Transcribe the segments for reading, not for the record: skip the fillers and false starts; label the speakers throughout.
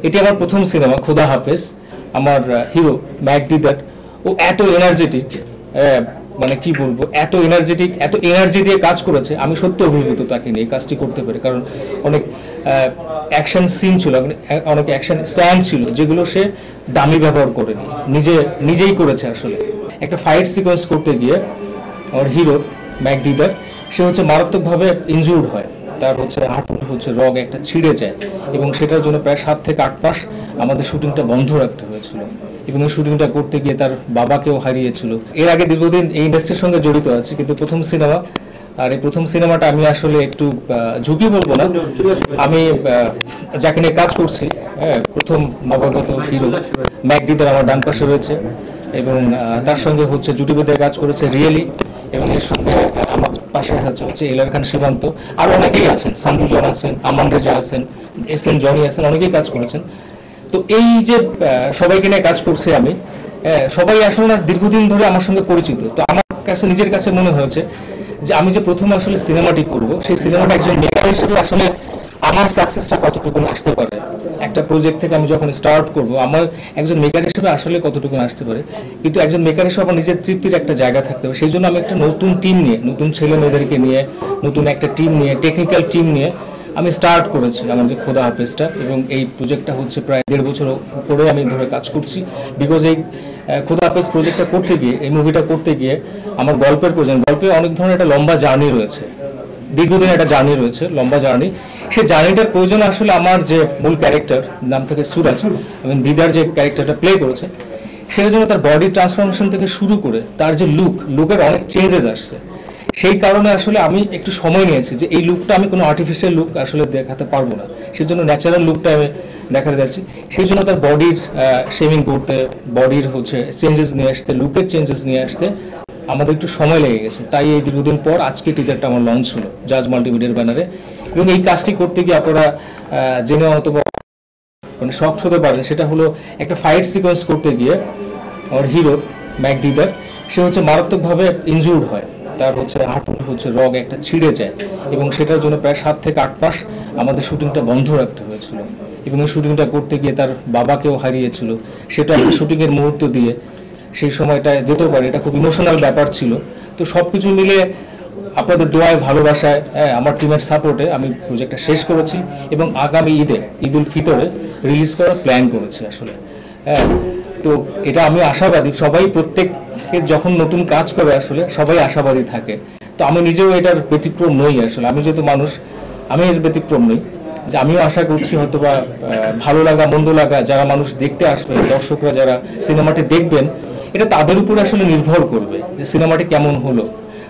Speaker 1: এটি আমার প্রথম সিনেমা খোদা হাফেজ। আমার হিরো ম্যাকদিদার, ও এত এনার্জেটিক, মানে কি বলবো, এত এনার্জেটিক, এত এনার্জি দিয়ে কাজ করেছে। আমি সত্যি অভিভূত তাকে নিয়ে কাজটি করতে পারি, কারণ অনেক অ্যাকশন সিন ছিল, অনেক অ্যাকশন স্ট্যান্ড ছিল যেগুলো সে দামি ব্যবহার করেনি, নিজেই করেছে। আসলে একটা ফাইট সিকোয়েন্স করতে গিয়ে আমার হিরো ম্যাকদিদার সে মারাত্মকভাবে ইনজুর্ড হয়, তার হাঁটুর রগ একটা ছিঁড়ে যায়, এবং সেটার জন্য প্রায় 7 থেকে 8 মাস আমাদের শুটিংটা বন্ধ রাখতে হয়েছিল, এবং এই শুটিংটা করতে গিয়ে তার বাবাকেও হারিয়েছিল। এর আগে দীর্ঘদিন এই ইন্ডাস্ট্রির সঙ্গে জড়িত আছে, কিন্তু প্রথম সিনেমা, আর এই প্রথম সিনেমাটা আমি আসলে একটু ঝুঁকি বলবো না, আমি যাকে নিয়ে কাজ করছি, প্রথম নবাগত হিরো ম্যাকদিদার আমার ডান পাশে রয়েছে, এবং তার সঙ্গে জুটিবেদে কাজ করেছে রিয়েলি, এবং এর সঙ্গে আমার পাশে হচ্ছে এলার খান সীমান্ত, আর অনেকেই আছেন, সানজু জন আছেন, আমান রেজা আছেন, এস এন জনি আছেন, অনেকেই কাজ করেছেন। তো এই যে সবাইকে নিয়ে কাজ করছি আমি, সবাই আসলে দীর্ঘদিন ধরে আমার সঙ্গে পরিচিত। তো আমার কাছে নিজের কাছে মনে হয়েছে যে আমি যে প্রথম আসলে সিনেমাটি করব, সেই সিনেমাটা একজন মেকার হিসেবে আসলে আমার সাকসেসটা কতটুকু আসতে পারে, একটা প্রজেক্ট থেকে আমি যখন স্টার্ট করব আমার একজন মেকার হিসেবে আসলে কতটুকু আসতে পারে, কিন্তু একজন মেকার হিসেবে আমার নিজের তৃপ্তির একটা জায়গা থাকতে হবে। সেই জন্য আমি একটা নতুন টিম নিয়ে, নতুন ছেলে মেয়েদেরকে নিয়ে, নতুন একটা টিম নিয়ে, টেকনিক্যাল টিম নিয়ে আমি স্টার্ট করেছি আমার যে খোদা হাফেজটা, এবং এই প্রজেক্টটা প্রায় 1.5 বছর পরে আমি ধরে কাজ করছি। বিকজ এই খোদা হাফেজ প্রজেক্টটা করতে গিয়ে, এই মুভিটা করতে গিয়ে আমার গল্পে অনেক ধরনের একটা লম্বা জার্নি রয়েছে, দীর্ঘদিন একটা জার্নি রয়েছে, লম্বা জার্নি। সেই জার্নিটার প্রয়োজন আসলে আমার যে মূল ক্যারেক্টার, নাম থেকে সুরাজ, এবং দিদার যে ক্যারেক্টারটা প্লে করেছে, সেটার জন্য তার বডি ট্রান্সফরমেশন থেকে শুরু করে তার যে লুকের অনেক চেঞ্জেস আসছে। সেই কারণে আসলে আমি একটু সময় নিয়েছি যে এই লুকটা আমি কোনো আর্টিফিশিয়াল লুক আসলে দেখাতে পারবো না, সেই জন্য ন্যাচারাল লুকটা আমি দেখাতে যাচ্ছি। সেই জন্য তার বডির শেভিং করতে, বডির চেঞ্জেস নিয়ে আসতে, লুকের চেঞ্জেস নিয়ে আসতে আমাদের একটু সময় লেগে গেছে। তাই এই দীর্ঘদিন পর আজকে টিজারটা আমার লঞ্চ হলো জাজ মাল্টিমিডিয়ার ব্যানারে, এবং এই কাজটি করতে গিয়ে আপনারা জেনে হয়তো শখ হতে পারেন, সেটা হলো একটা ফাইট সিকোয়েন্স করতে গিয়ে আমার হিরো ম্যাকদিদার সে মারাত্মকভাবে ইনজুর্ড হয়, তার হাঁটুর রগ একটা ছিঁড়ে যায়, এবং সেটার জন্য প্রায় 7 থেকে 8 মাস আমাদের শুটিংটা বন্ধ রাখতে হয়েছিল, এবং এই শুটিংটা করতে গিয়ে তার বাবাকেও হারিয়েছিল। সেটা একটা শুটিংয়ের মুহূর্ত দিয়ে সেই সময়টা যেতেও পারে, এটা খুব ইমোশনাল ব্যাপার ছিল। তো সব কিছু মিলে আপনাদের দোয়ায়, ভালোবাসায়, আমার টিমের সাপোর্টে আমি প্রজেক্টটা শেষ করেছি, এবং আগামী ঈদ উল ফিতরে রিলিজ করার প্ল্যান করেছি আসলে। তো এটা আমি আশাবাদী, সবাই প্রত্যেকে যখন নতুন কাজ করে আসলে সবাই আশাবাদী থাকে। তো আমি নিজেও এটার ব্যতিক্রম নই আসলে, আমি যেহেতু মানুষ, আমি এর ব্যতিক্রম নই, যে আমিও আশা করছি হয়তোবা ভালো লাগা মন্দ লাগা যারা মানুষ দেখতে আসবে, দর্শকরা যারা সিনেমাটি দেখবেন, এটা তাদের উপরে আসলে নির্ভর করবে যে সিনেমাটি কেমন হলো।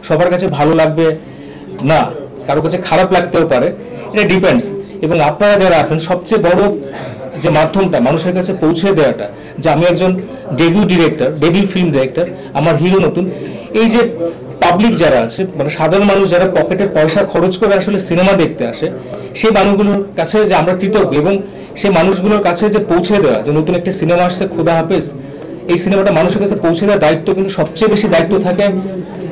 Speaker 1: সবার কাছে ভালো লাগবে না, কারো কাছে খারাপ লাগতেও পারে, এটা ডিপেন্ডস। এবং আপনারা যারা আছেন, সবচেয়ে বড় যে মাধ্যমটা মানুষের কাছে পৌঁছে দেওয়াটা, যে আমি একজন ডেবিউ ফিল্ম ডিরেক্টর, আমার হিরো নতুন, এই যে পাবলিক যারা আছে, মানে সাধারণ মানুষ যারা পকেটের পয়সা খরচ করে আসলে সিনেমা দেখতে আসে, সেই মানুষগুলোর কাছে যে আমরা কৃতজ্ঞ, এবং সেই মানুষগুলোর কাছে যে পৌঁছে দেওয়া যে নতুন একটা সিনেমা আসছে খোদা হাফেজ, এই সিনেমাটা মানুষের কাছে পৌঁছে দেওয়ার দায়িত্ব কিন্তু সবচেয়ে বেশি দায়িত্ব থাকে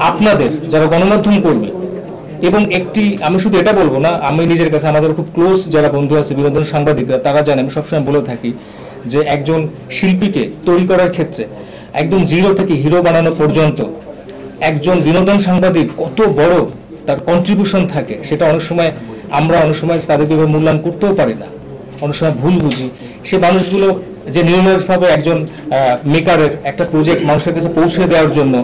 Speaker 1: আপনাদের যারা গণমাধ্যম কর্মী। এবং আমি শুধু এটা বলবো না, আমি নিজের কাছে আমাদের খুব ক্লোজ যারা বন্ধু আছে, বিনোদন সাংবাদিকরা, তারা জানে আমি সবসময় বলে থাকি যে একজন শিল্পীকে তৈরি করার ক্ষেত্রে একদম জিরো থেকে হিরো বানানো পর্যন্ত একজন বিনোদন সাংবাদিক কত বড় তার কন্ট্রিবিউশন থাকে, সেটা অনেক সময় তাদেরকে মূল্যায়ন করতেও পারি না, অনেক সময় ভুল বুঝি। সে মানুষগুলো যে নির্লজ্জভাবে একজন মেকারের একটা প্রজেক্ট মানুষের কাছে পৌঁছে দেওয়ার জন্য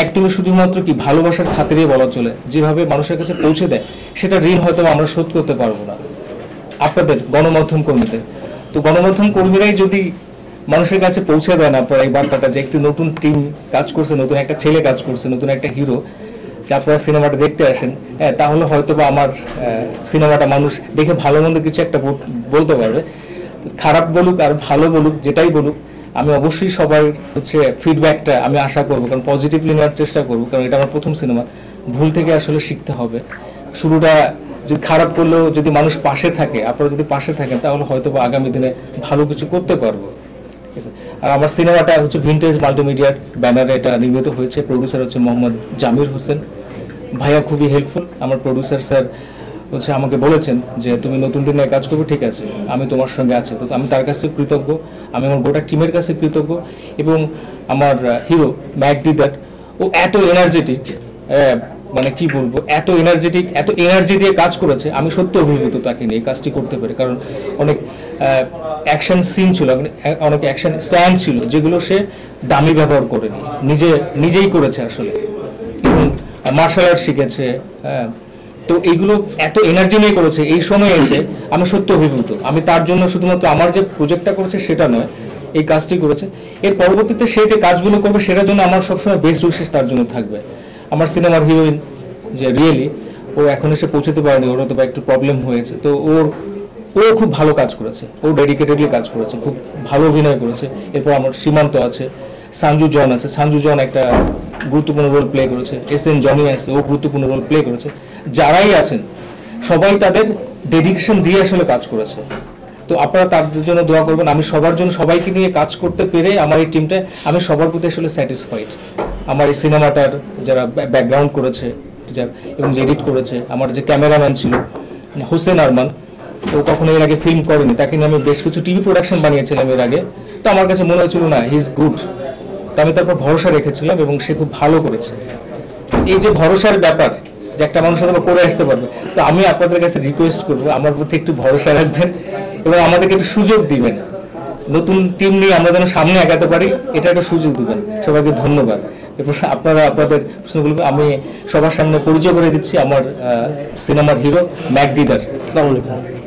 Speaker 1: একদমই শুধুমাত্র ভালোবাসার খাতিরে বলা চলে, যেভাবে মানুষের কাছে পৌঁছে দেয়, সেটা ঋণ হয়তো আমরা শোধ করতে পারবো না আপনাদের গণমাধ্যম কর্মীদের। তো গণমাধ্যম কর্মীরাই যদি মানুষের কাছে পৌঁছে দেয় না আপনারা এই বার্তাটা, যে একটি নতুন টিম কাজ করছে, নতুন একটা ছেলে কাজ করছে, নতুন একটা হিরো, যে আপনারা সিনেমাটা দেখতে আসেন, তাহলে হয়তো বা আমার সিনেমাটা মানুষ দেখে ভালো মন্দ কিছু একটা বলতে পারবে। খারাপ বলুক আর ভালো বলুক, যেটাই বলুক, আমি অবশ্যই সবার ফিডব্যাকটা আমি আশা করবো, কারণ পজিটিভলি নেওয়ার চেষ্টা করবো, কারণ এটা আমার প্রথম সিনেমা, ভুল থেকে আসলে শিখতে হবে। শুরুটা যদি খারাপ করলেও যদি মানুষ পাশে থাকে, আপনারা যদি পাশে থাকেন, তাহলে হয়তো বা আগামী দিনে ভালো কিছু করতে পারবো। আর আমার সিনেমাটা ভিনটেজ মাল্টিমিডিয়ার ব্যানারে এটা নির্মিত হয়েছে, প্রডিউসার মোহাম্মদ জামির হোসেন ভাইয়া, খুবই হেল্পফুল। আমার প্রডিউসার স্যার হচ্ছে আমাকে বলেছেন যে তুমি নতুন দিনে কাজ করবে, ঠিক আছে আমি তোমার সঙ্গে আছি। তো আমি তার কাছে কৃতজ্ঞ, আমি আমার গোটা টিমের কাছে কৃতজ্ঞ। এবং আমার হিরো ম্যাকডি দ্যাট ও এত এনার্জেটিক, মানে কি বলবো, এত এনার্জেটিক, এত এনার্জি দিয়ে কাজ করেছে, আমি সত্যি অভিভূত তাকে নিয়ে কাজটি করতে পারে। কারণ অনেক অ্যাকশন সিন ছিল, অনেক অ্যাকশন স্ট্যান্ড ছিল যেগুলো সে দামি ব্যবহার করেনি, নিজেই করেছে আসলে। এবং মার্শাল আর্ট শিখেছে, তো এইগুলো এত এনার্জি নিয়ে করেছে। এই সময় এসে আমি সত্যি অভিভূত। আমি তার জন্য শুধুমাত্র আমার যে প্রজেক্টটা করেছে সেটা নয়, এই কাজটি করেছে। এর পরবর্তীতে সে যে কাজগুলো করবে সেটার জন্য আমার সবসময় বেস্ট উইশেস তার জন্য থাকবে। আমার সিনেমার হিরোইন যে রিয়েলি ও এখন এসে পৌঁছতে পারেনি, ওর হয়তো একটু প্রবলেম হয়েছে, তো ও খুব ভালো কাজ করেছে, ও ডেডিকেটেডলি কাজ করেছে, খুব ভালো অভিনয় করেছে। এরপর আমার সীমান্ত আছে, সঞ্জু জন আছে, সঞ্জু জন একটা গুরুত্বপূর্ণ রোল প্লে করেছে, এস এন জনি আছে, ও গুরুত্বপূর্ণ রোল প্লে করেছে। যারাই আছেন সবাই তাদের ডেডিকেশন দিয়ে আসলে কাজ করেছে। তো আপনারা তাদের জন্য দোয়া করবেন। আমি সবার জন্য, সবাইকে নিয়ে কাজ করতে পেরে আমার এই টিমটা, আমি সবার প্রতি আসলে স্যাটিসফাইড। আমার এই সিনেমাটার যারা ব্যাকগ্রাউন্ড করেছে এবং যে এডিট করেছে, আমার যে ক্যামেরাম্যান ছিল হোসেন আরমান, ও কখনো এর আগে ফিল্ম করেনি, তাকে নিয়ে আমি বেশ কিছু টিভি প্রোডাকশন বানিয়েছিলাম এর আগে। তো আমার কাছে মনে হয়েছিল না হি ইজ গুড, তো আমি তারপর ভরসা রেখেছিলাম এবং সে খুব ভালো করেছে। এই যে ভরসার ব্যাপার, যে একটা মানুষ হয়তো করে আসতে পারবে, তো আমি আপনাদের কাছে রিকোয়েস্ট করবো আমার প্রতি একটু ভরসা রাখবেন এবং আমাদেরকে একটু সুযোগ দিবেন। নতুন টিম নিয়ে আমরা যেন সামনে আগাতে পারি, এটা একটা সুযোগ দিবেন। সবাইকে ধন্যবাদ। এরপর আপনারা আপনাদের প্রশ্নগুলো আমি সবার সামনে পরিচয় করে দিচ্ছি। আমার সিনেমার হিরো ম্যাকডি দ্যাট। আসসালামু আলাইকুম।